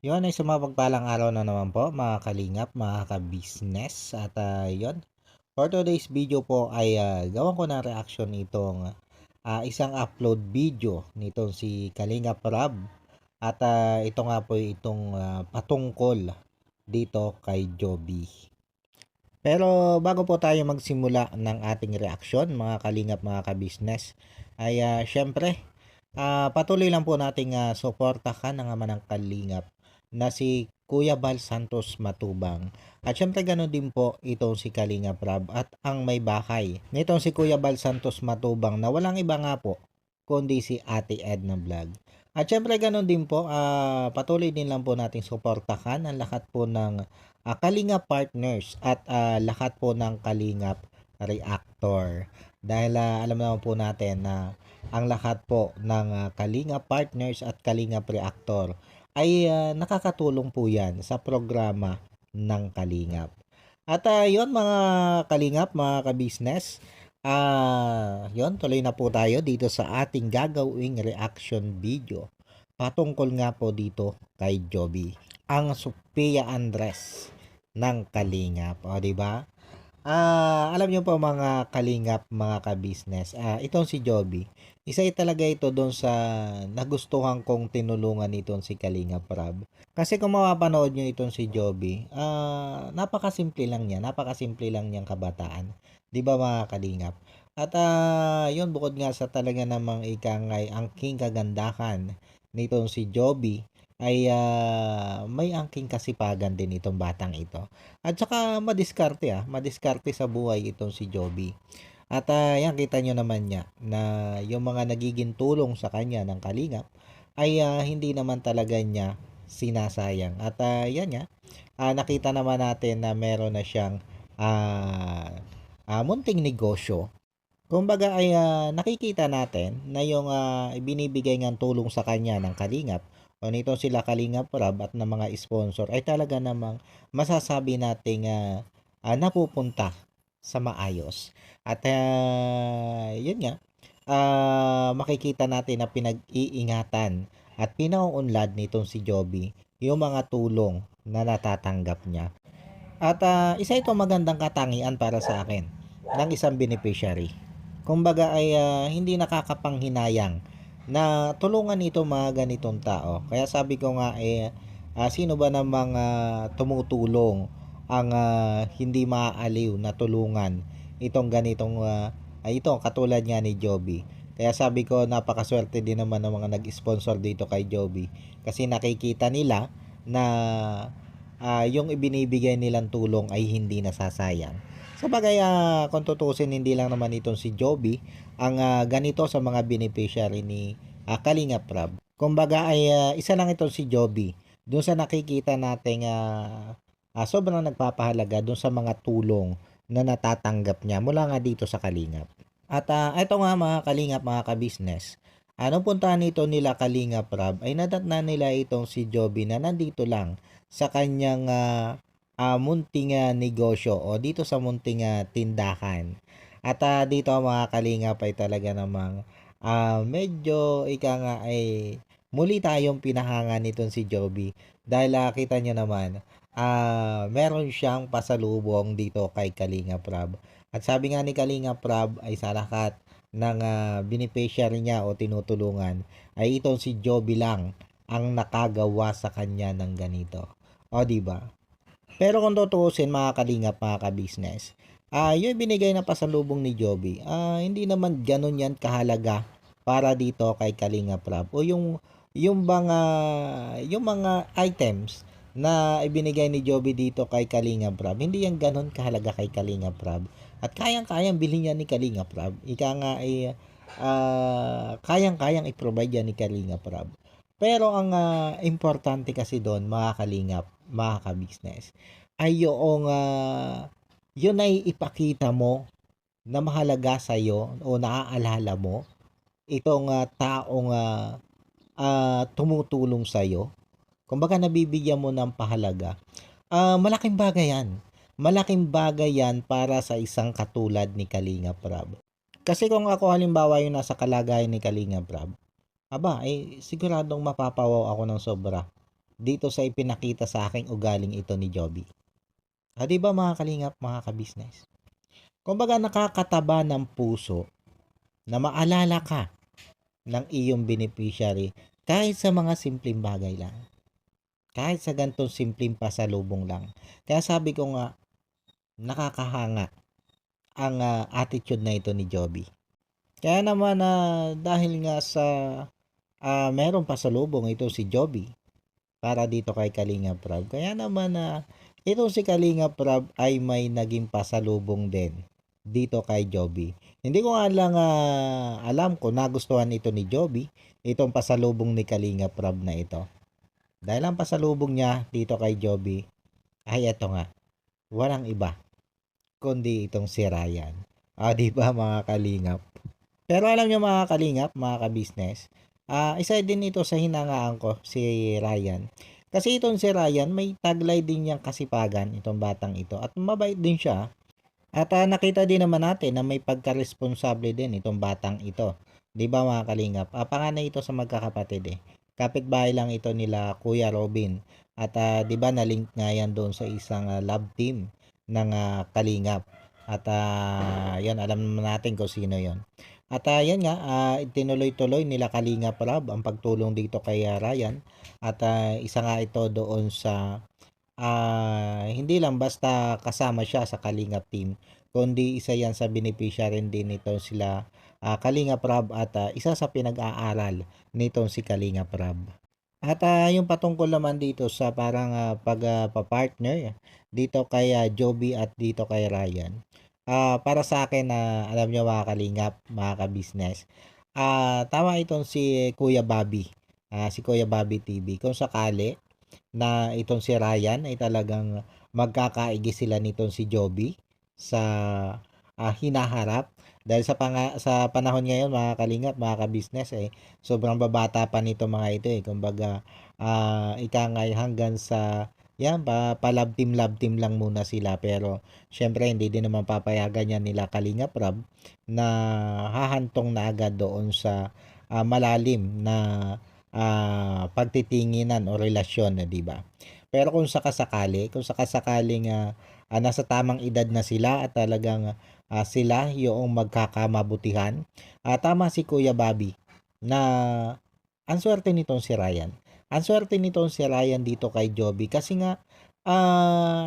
Yun ay sumapagpalang araw na naman po mga kalingap, mga ka-business. At yun, for today's video po ay gawan ko ng reaction itong isang upload video nitong si Kalingap Rob. At ito nga po itong patungkol dito kay Joby. Pero bago po tayo magsimula ng ating reaksyon mga kalingap, mga ka-business, ay syempre patuloy lang po nating suportahan ang ama ng kalingap na si Kuya Bal Santos Matubang. At syempre ganoon din po itong si Kalingap Rab at ang may bahay nitong si Kuya Bal Santos Matubang na walang iba nga po kundi si Ate Edna Vlog. At syempre ganoon din po, patuloy din lang po nating suportahan ang lahat po ng Kalingap partners at lahat po ng Kalingap reactor. Dahil alam naman po natin na ang lahat po ng Kalingap partners at Kalingap reactor ay nakakatulong po yan sa programa ng Kalingap. At yon mga Kalingap, mga ka-business, yon tuloy na po tayo dito sa ating gagawing reaction video patungkol nga po dito kay Joby, ang Sophia Andres ng Kalingap. O, di ba? Alam niyo po mga Kalingap, mga ka-business, itong si Joby, isa talaga ito doon sa nagustuhan kong tinulungan itong si Kalingap Rab. Kasi kung mapapanood niyo itong si Joby, napakasimple lang niya, napakasimple lang niyang kabataan. 'Di ba mga Kalingap? At yun, bukod nga sa talaga namang ikangay ang king kagandahan nitong si Joby, ay may angking kasipagan din itong batang ito. At saka madiskarte sa buhay itong si Joby. At yan, kita nyo naman niya na yung mga nagiging tulong sa kanya ng kalingap ay hindi naman talaga niya sinasayang. At yan nga, nakita naman natin na meron na siyang munting negosyo. Kumbaga ay nakikita natin na yung ibinibigay ngang tulong sa kanya ng kalingap o nito sila Kalingap Rab at ng mga sponsor ay talaga namang masasabi nating napupunta sa maayos. At yun nga, makikita natin na pinag-iingatan at pinauunlad nitong si Joby yung mga tulong na natatanggap niya. At isa itong magandang katangian para sa akin ng isang beneficiary. Kumbaga ay hindi nakakapanghinayang na tulungan ito mga ganitong tao. Kaya sabi ko nga sino ba namang tumutulong ang hindi maaaliw na tulungan itong ganitong ito katulad nga ni Joby. Kaya sabi ko napakaswerte din naman ng mga nag-sponsor dito kay Joby kasi nakikita nila na yung ibinibigay nilang tulong ay hindi nasasayang. Sabagay, kung tutusin hindi lang naman itong si Joby ang ganito sa mga beneficiary ni Kalingap Rab. Kumbaga ay isa lang itong si Joby doon sa nakikita nating sobrang nagpapahalaga doon sa mga tulong na natatanggap niya mula nga dito sa Kalingap. At ito nga mga Kalingap, mga ka-business, anong puntahan nito nila Kalingap Rab ay nadatna nila itong si Joby na nandito lang sa kanyang munting negosyo o dito sa munting tindahan. At dito mga kalingap ay talaga namang medyo ika nga ay muli tayong pinahanga nitong si Joby dahil kita nyo naman meron siyang pasalubong dito kay Kalinga Prab. At sabi nga ni Kalinga Prab ay sa lahat ng beneficiary niya o tinutulungan ay itong si Joby lang ang nakagawa sa kanya ng ganito. O, di ba? Pero kung tutuusin mga kalingap, mga ka-business, yung binigay na pasalubong ni Joby, hindi naman ganun yan kahalaga para dito kay Kalingap Rab. O yung mga items na ibinigay ni Joby dito kay Kalingap Rab, hindi yan ganun kahalaga kay Kalingap Rab. At kayang-kayang bilhin yan ni Kalingap Rab. Ika nga ay kayang-kayang i-provide yan ni Kalingap Rab. Pero ang importante kasi doon mga kalingap, mga ka-business, ay yung yun ay ipakita mo na mahalaga sa iyo o naaalala mo itong taong tumutulong sa iyo. Kumbaga nabibigyan mo ng pahalaga. Malaking bagay yan. Malaking bagay yan para sa isang katulad ni Kalinga Prab. Kasi kung ako halimbawa yung nasa kalagayan ni Kalinga Prab, aba, siguradong mapapawaw ako ng sobra. dito sa ipinakita sa aking ugaling ito ni Joby. 'Di ba mga kalingap, mga ka-business? Kumbaga nakakataba ng puso na maalala ka ng iyong beneficiary kahit sa mga simpleng bagay lang. Kahit sa ganitong simpleng pasalubong lang. Kaya sabi ko nga, nakakahanga ang attitude na ito ni Joby. Kaya naman dahil nga sa meron pasalubong ito si Joby para dito kay Kalinga Prab. Kaya naman ito si Kalinga Prab ay may naging pasalubong din dito kay Joby. Hindi ko nga lang alam kung nagustuhan ito ni Joby, itong pasalubong ni Kalinga Prab na ito. Dahil ang pasalubong niya dito kay Joby ay ito nga, walang iba kundi itong si Ryan. Di ba mga kalingap? Pero alam niyo mga kalingap, mga ka-business, isa din ito sa hinangaan ko, si Ryan. Kasi itong si Ryan, may taglay din niyang kasipagan, itong batang ito. At mabait din siya. At nakita din naman natin na may pagka-responsable din itong batang ito. Di ba mga kalingap? Panganay ito sa magkakapatid eh. Kapitbahay lang ito nila Kuya Robin. At di ba na-link nga yan doon sa isang love team ng Kalingap. At yan, alam naman natin kung sino yon. At yan nga, tinuloy-tuloy nila Kalingap Rob ang pagtulong dito kay Ryan. At isa nga ito doon sa hindi lang basta kasama siya sa Kalingap team, kundi isa yan sa beneficiary din nito sila Kalingap Rob at isa sa pinag-aaral nitong si Kalingap Rob. At yung patungkol naman dito sa parang pagpa-partner dito kay Joby at dito kay Ryan. Para sa akin na alam nyo mga kalingap, mga ka-business, tama itong si Kuya Bobby, si Kuya Bobby TV. Kung sakali na itong si Ryan ay talagang magkakaigi sila nitong si Joby sa hinaharap dahil sa panahon ngayon mga kalingap, mga ka-business sobrang babata pa nito mga ito kumbaga ika nga hanggang sa yan love team lang muna sila pero syempre hindi din naman papayagan yan nila Kalingap Rob na hahantong na agad doon sa malalim na pagtitinginan o relasyon, di ba? Pero kung sakasakaling nasa tamang edad na sila at talagang sila yung magkakamabutihan, tama si Kuya Bobby na ang swerte nitong si Ryan. Ang swerte nitong si Ryan dito kay Joby kasi nga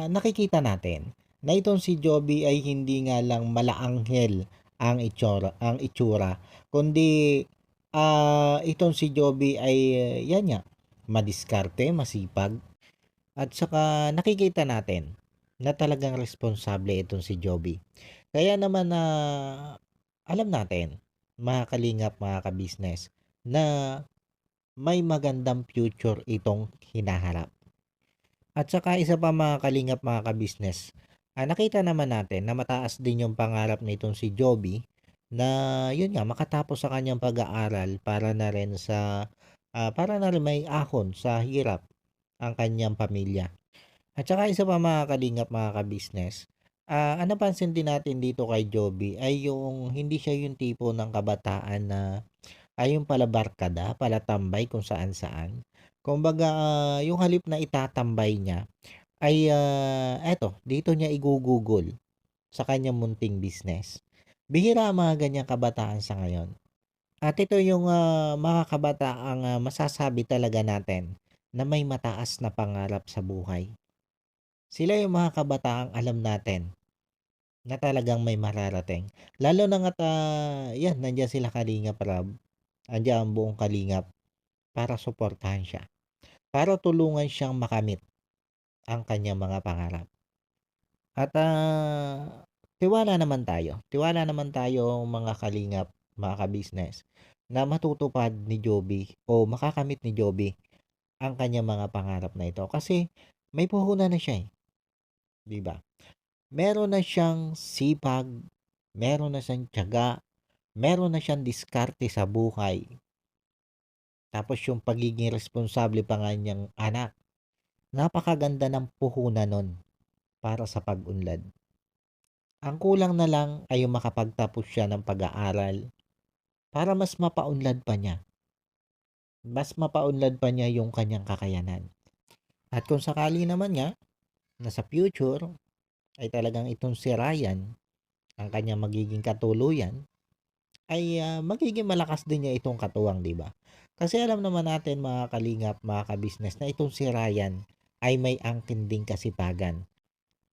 nakikita natin na itong si Joby ay hindi nga lang malaanghel ang itsura, kundi itong si Joby ay yan nga, madiskarte, masipag, at saka nakikita natin na talagang responsable itong si Joby. Kaya naman alam natin, mga kalingap, mga ka-business, na may magandang future itong hinaharap. At saka isa pa mga kalingap, mga ka-business, nakita naman natin na mataas din yung pangarap nitong si Joby na yun nga makatapos sa kanyang pag-aaral para na rin may ahon sa hirap ang kanyang pamilya. At saka isa pa mga kalingap, mga ka-business, ang napansin din natin dito kay Joby ay yung hindi siya yung tipo ng kabataan na ay yung pala barkada, pala tambay kung saan-saan. Kumbaga, yung halip na itatambay niya ay eto, dito niya igugugol sa kanyang munting business. Bihira ang mga ganyang kabataan sa ngayon. At ito yung mga kabataang masasabi talaga natin na may mataas na pangarap sa buhay. Sila yung mga kabataang alam natin na talagang may mararating. Lalo na nga't yan, nandiyan sila Kalingap Rob, andiyan ang buong Kalingap para suportahan siya. Para tulungan siyang makamit ang kanyang mga pangarap. At tiwala naman tayo. Tiwala naman tayo mga kalingap, mga ka-business, na matutupad ni Joby o makakamit ni Joby ang kanyang mga pangarap na ito. Kasi may puhunan na siya 'di ba? Meron na siyang sipag, meron na siyang tiyaga, meron na siyang diskarte sa buhay. Tapos yung pagiging responsable pa nga niyang anak. Napakaganda ng puhunan nun para sa pag-unlad. Ang kulang na lang ay yung makapagtapos siya ng pag-aaral para mas mapaunlad pa niya. Mas mapaunlad pa niya yung kanyang kakayanan. At kung sakali naman nga na sa future ay talagang itong si Ryan ang kanyang magiging katuluyan, ay magiging malakas din niya itong katuwang, 'di ba? Kasi alam naman natin mga kalingap, mga kabisnes, na itong si Ryan ay may angkin ding kasipagan.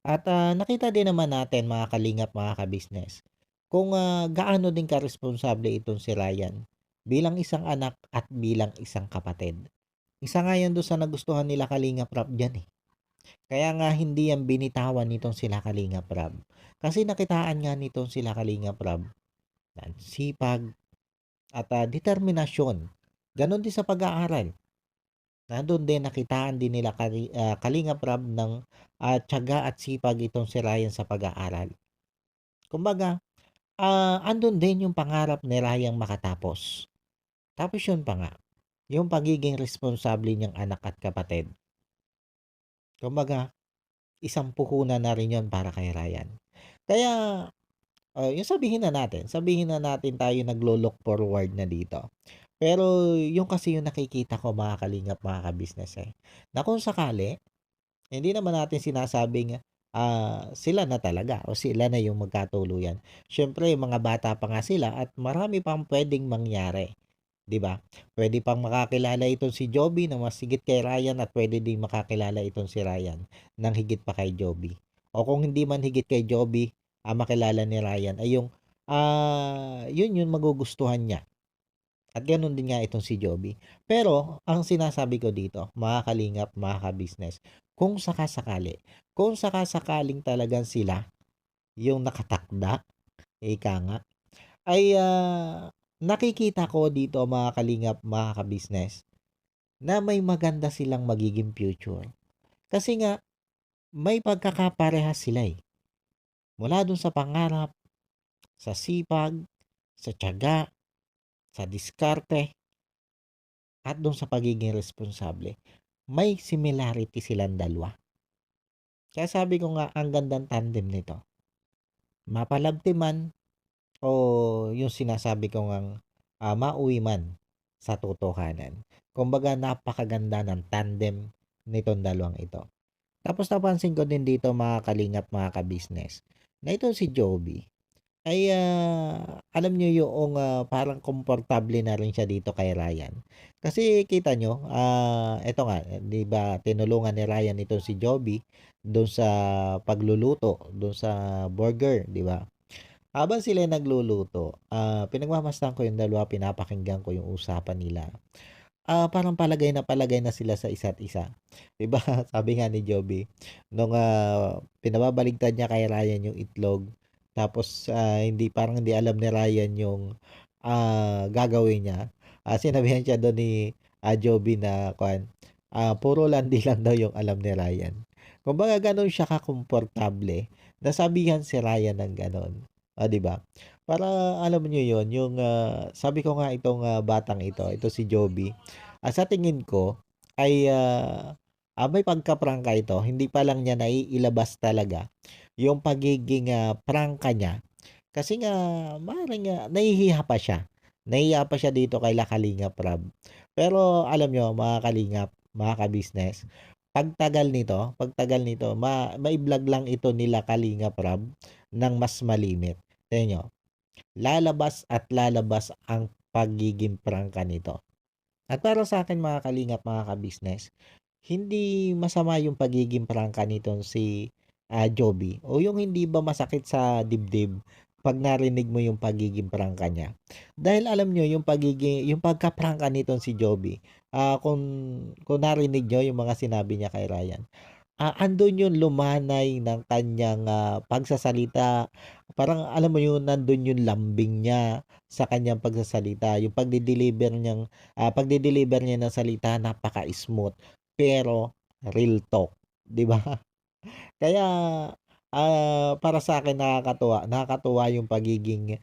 At nakita din naman natin mga kalingap, mga kabisnes, kung gaano din karesponsable itong si Ryan bilang isang anak at bilang isang kapatid. Isa nga yan doon sa nagustuhan nila Kalingap Rap dyan eh. Kaya nga hindi yan binitawan nitong sila Kalingap Rap. Kasi nakitaan nga nitong sila Kalingap Rap na sipag at determinasyon. Ganon din sa pag-aaral. Nandun din nakitaan din nila Kalingap Rap ng tiyaga at sipag itong si Ryan sa pag-aaral. Kumbaga, andun din yung pangarap ni Ryan makatapos. Tapos yun pa nga, yung pagiging responsable niyang anak at kapatid. Kumbaga, isang puhunan na rin yun para kay Ryan. Kaya, yung sabihin na natin tayo naglo-look forward na dito. Pero yung kasi yung nakikita ko mga kalingap, mga kabisnes na kung sakali, hindi naman natin sinasabing sila na talaga o sila na yung magkatuluyan. Siyempre, mga bata pa nga sila at marami pang pwedeng mangyari. 'Di ba? Pwede pang makakilala itong si Joby na mas higit kay Ryan at pwede ding makakilala itong si Ryan ng higit pa kay Joby. O kung hindi man higit kay Joby, makilala ni Ryan ay yung yun yung magugustuhan niya. At ganoon din nga itong si Joby. Pero ang sinasabi ko dito, mga kalingap, mga ka-business, kung sakasakali, kung sakasakaling talagang sila yung nakatakda, ika nga, ay nakikita ko dito mga kalingap, mga ka-business, na may maganda silang magiging future. Kasi nga, may pagkakaparehas sila eh. Mula dun sa pangarap, sa sipag, sa tiyaga, sa diskarte, at dun sa pagiging responsable. May similarity silang dalawa. Kaya sabi ko nga, ang gandang tandem nito. Mapalabti man o yung sinasabi ko ngang mauwi man sa totohanan. Kumbaga napakaganda ng tandem nitong dalawang ito. Tapos napansin ko din dito mga kalingap, mga ka-business, na ito si Joby ay alam nyo yung parang komportable na rin siya dito kay Ryan. Kasi kita nyo, ito nga, di ba tinulungan ni Ryan ito si Joby doon sa pagluluto, doon sa burger, di ba? Habang sila nagluluto, pinagmamasdan ko yung dalawa, pinapakinggan ko yung usapan nila. Parang palagay na sila sa isa't isa. 'Di ba? Sabi nga ni Joby, nung pinababaligtad niya kay Ryan yung itlog, tapos parang hindi alam ni Ryan yung gagawin niya. Sinabihan siya doon ni Joby na puro landi lang daw yung alam ni Ryan. Kumbaga gano'n siya kakomportable. Nasabihan si Ryan ng gano'n. 'Di ba? Para alam niyo yon yung sabi ko nga itong batang ito si Joby, sa tingin ko ay may pagka-prangka ito. Hindi pa lang niya naiilabas talaga yung pagiging prangka niya. Kasi nga, maaaring nahihiya pa siya. Nahihiya pa siya dito kay Kalingap Rab. Pero alam nyo, mga kalingap, mga ka-business, pagtagal nito, mai-vlog lang ito nila Kalingap Rab ng mas malimit. Tingnan nyo, lalabas at lalabas ang pagiging prangka nito. At para sa akin mga kalingap, mga ka-business, hindi masama yung pagiging prangka nitong si Joby o yung hindi ba masakit sa dibdib pag narinig mo yung pagiging prangka niya. Dahil alam nyo yung pagka-prangka nitong si Joby, kung narinig nyo yung mga sinabi niya kay Ryan, andun yung lumanay ng kanyang pagsasalita. Parang alam mo yun, nandun yung lambing niya sa kanyang pagsasalita. Yung pagdi-deliver niya ng salita, napaka-smooth. Pero, real talk. 'Di ba? Kaya, para sa akin nakakatuwa. Nakakatuwa yung pagiging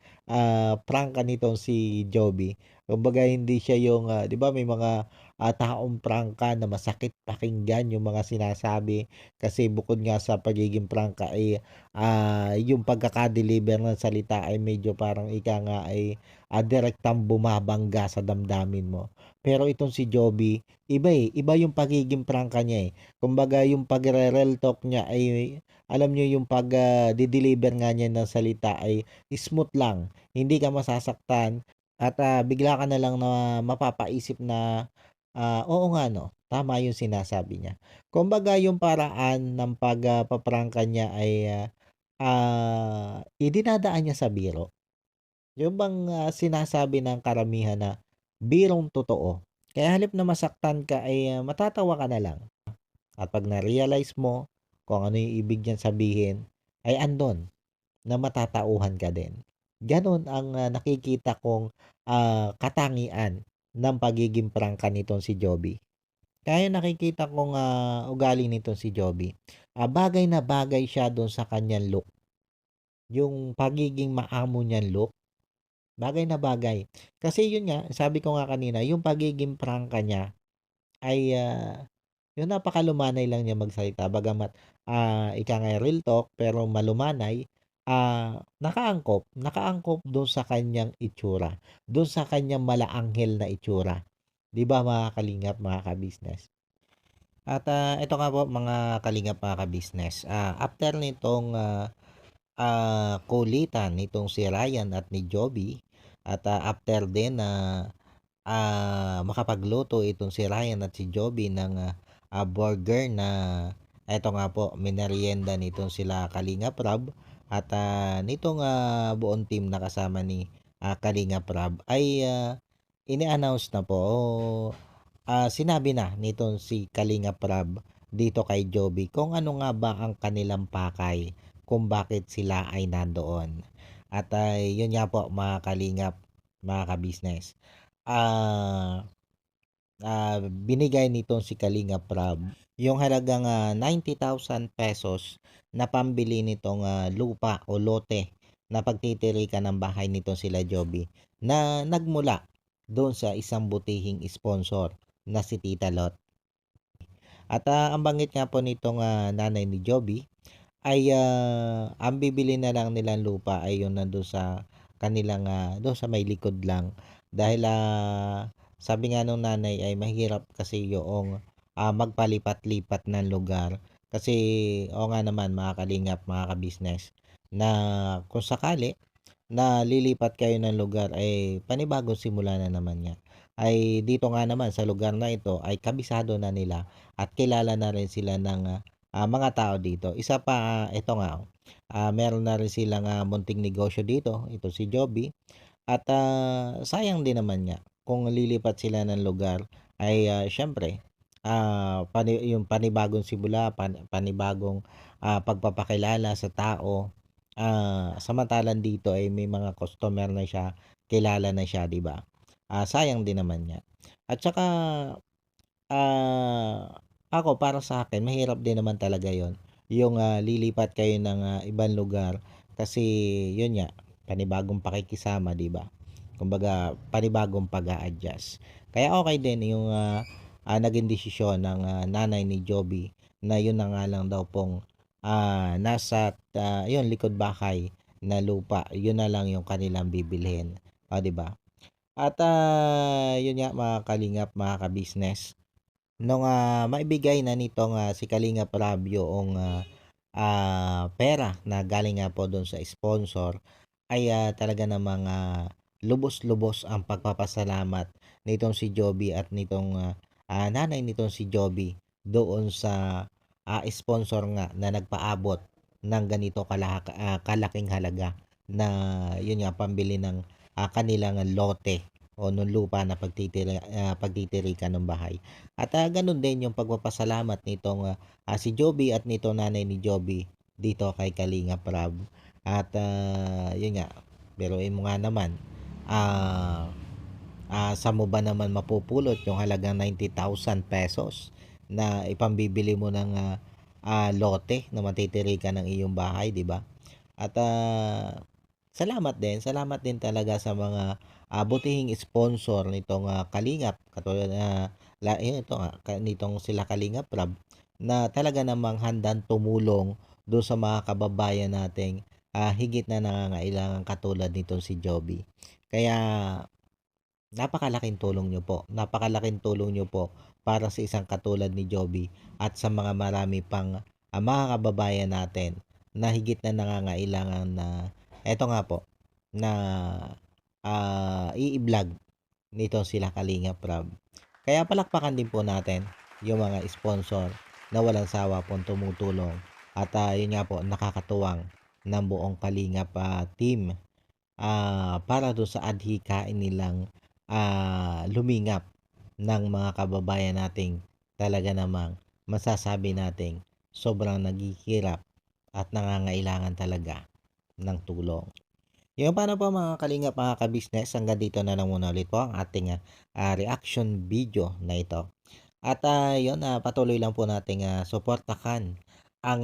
prangka nitong si Joby. Kumbaga hindi siya yung, 'di ba may mga taong prangka na masakit pakinggan yung mga sinasabi. Kasi bukod nga sa pagiging prangka ay, yung pagkaka-deliver ng salita ay medyo parang ika nga ay, direktang bumabangga sa damdamin mo. Pero itong si Joby, iba, iba yung pagiging prangka niya, eh. Kumbaga yung pagre-real talk niya ay alam niyo yung pag-de-deliver nga niya ng salita ay smooth lang, hindi ka masasaktan at, bigla ka na lang na mapapaisip na, oo nga 'no, tama yung sinasabi niya. Kumbaga yung paraan ng paprangka niya ay, idinadaan niya sa biro. Yung bang, sinasabi ng karamihan na birong totoo. Kaya halip na masaktan ka ay, matatawa ka na lang at 'pag na-realize mo kung ano yung ibig niyang sabihin, ay andun na matatauhan ka din. Gano'n ang, nakikita kong, katangian ng pagiging prangka nitong si Joby. Kaya nakikita kong, ugali nitong si Joby, bagay na bagay siya dun sa kanyang look. Yung pagiging maamo niyang look, bagay na bagay. Kasi yun nga, sabi ko nga kanina, yung pagiging prangka niya ay, yung napakalumanay lang niya magsalita bagamat, ika nga real talk pero malumanay, nakaangkop dun sa kanyang itsura, dun sa kanyang malaanghel na itsura. 'Di ba mga kalingap, mga ka-business? At, ito nga po mga kalingap, mga ka-business, after nitong, kulitan nitong si Ryan at ni Joby at, after din na makapagluto itong si Ryan at si Joby ng, burger na eto nga po minerienda nitong sila Kalingap Rob at, nitong, buong team na kasama ni, Kalingap Rob ay, ini-announce na po o, sinabi na nitong si Kalingap Rob dito kay Joby kung ano nga ba ang kanilang pakay kung bakit sila ay nandoon. At, yun nga po mga Kalingap, mga ka-business. Ah, Binigay nitong si Kalingap Prab yung halagang, ₱90,000 na pambili nitong, lupa o lote na pagtitirikan ng bahay nitong sila Joby na nagmula doon sa isang butihing sponsor na si Tita Lot. At, ang banggit nga po nitong, nanay ni Joby ay, ang bibili na lang nilang lupa ay yung nandun sa kanilang, dun sa may likod lang. Dahil, sabi nga nung nanay ay mahirap kasi yoong, magpalipat-lipat ng lugar. Kasi, oo nga naman mga kalingap, mga ka-business, na kung sakali na lilipat kayo ng lugar ay panibagong simula na naman nga. Ay dito nga naman sa lugar na ito ay kabisado na nila at kilala na rin sila ng, mga tao dito. Isa pa, ito nga, meron na rin silang, munting negosyo dito, ito si Joby. At, sayang din naman nga kung lilipat sila ng lugar ay, siyempre, yung panibagong simula, panibagong, pagpapakilala sa tao. Samantalang dito ay may mga customer na siya, kilala na siya, 'di ba? Sayang din naman nga. At saka, ako para sa akin mahirap din naman talaga 'yon, yung, lilipat kayo ng, ibang lugar kasi 'yun nga, panibagong pakikisama, 'di ba? Kumbaga panibagong pag-a-adjust. Kaya okay din yung, naging desisyon ng, nanay ni Joby na 'yun na nga lang daw pong, nasa 'yun likod bahay na lupa, 'yun na lang yung kanilang bibilhin, oh, 'di ba? At, 'yun nga mga kalingap, mga ka-business, nung, maibigay na nitong, si Kalingap Rob yoong, pera na galing nga po dun sa sponsor ay, talaga namang, lubos-lubos ang pagpapasalamat nitong si Joby at nitong, nanay nitong si Joby doon sa, sponsor nga na nagpaabot ng ganito kalaking halaga na yun nga pambili ng, kanilang lote o nung lupa na pagtitirikan ng bahay. At, gano'n din yung pagpapasalamat nitong, si Joby at nitong nanay ni Joby dito kay Kalingap Rob. At, yun nga, biruin mo nga naman, ah, saan mo ba naman mapupulot yung halagang ₱90,000 na ipambibili mo ng, lote na matitirikan ng iyong bahay, 'di ba? At, salamat din talaga sa mga, butihing sponsor nitong, Kalingap katulad na ito nga, nitong sila Kalingap Rab, na talaga namang handang tumulong doon sa mga kababayan nating higit na nangangailangan katulad nitong si Joby. Kaya napakalaking tulong niyo po. Napakalaking tulong niyo po para sa isang katulad ni Joby at sa mga marami pang mga kababayan natin na higit na nangangailangan na eto nga po na i-vlog nito sila Kalingap Rab. Kaya palakpakan din po natin yung mga sponsor na walang sawa pong tumutulong at yun nga po nakakatuwang ng buong Kalingap team para doon sa adhikain nilang lumingap ng mga kababayan nating talaga namang masasabi nating sobrang naghihirap at nangangailangan talaga ng tulong. Yung paano po mga kalingap, mga kabisnes, hanggang dito na lang muna ulit po ang ating reaction video na ito. At yun, patuloy lang po nating suportahan ang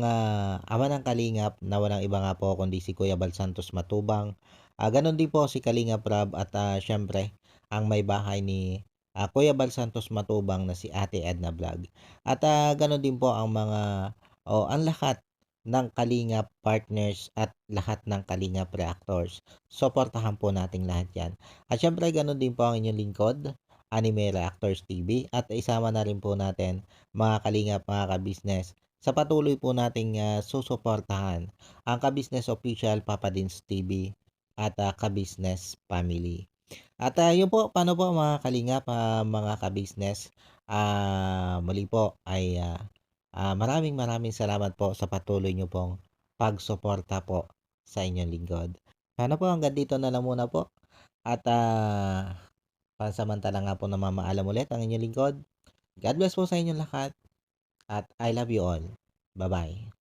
ama ng Kalingap na walang iba nga po kundi si Kuya Bal Santos Matubang. Ganon din po si Kalingap Rab at syempre ang may bahay ni Kuya Bal Santos Matubang na si Ate Edna Vlog. At ganon din po ang mga ang lahat ng Kalingap partners at lahat ng Kalingap reactors. Suportahan po nating lahat yan. At syempre ganon din po ang inyong lingkod, Anime Reactors TV, at isama na rin po natin mga kalingap, mga kabisnes sa patuloy po nating susuportahan ang Kabisnes Official Papa Dins TV at Kabisnes Family. At yun po, paano po mga kalingap, mga kabisnes, muli po ay maraming maraming salamat po sa patuloy nyo pong pagsuporta po sa inyong lingkod. Sana po hanggang dito na lang muna po. At pansamantala nga po na mamaalam ulit ang inyong lingkod. God bless po sa inyong lahat. At I love you all. Bye-bye.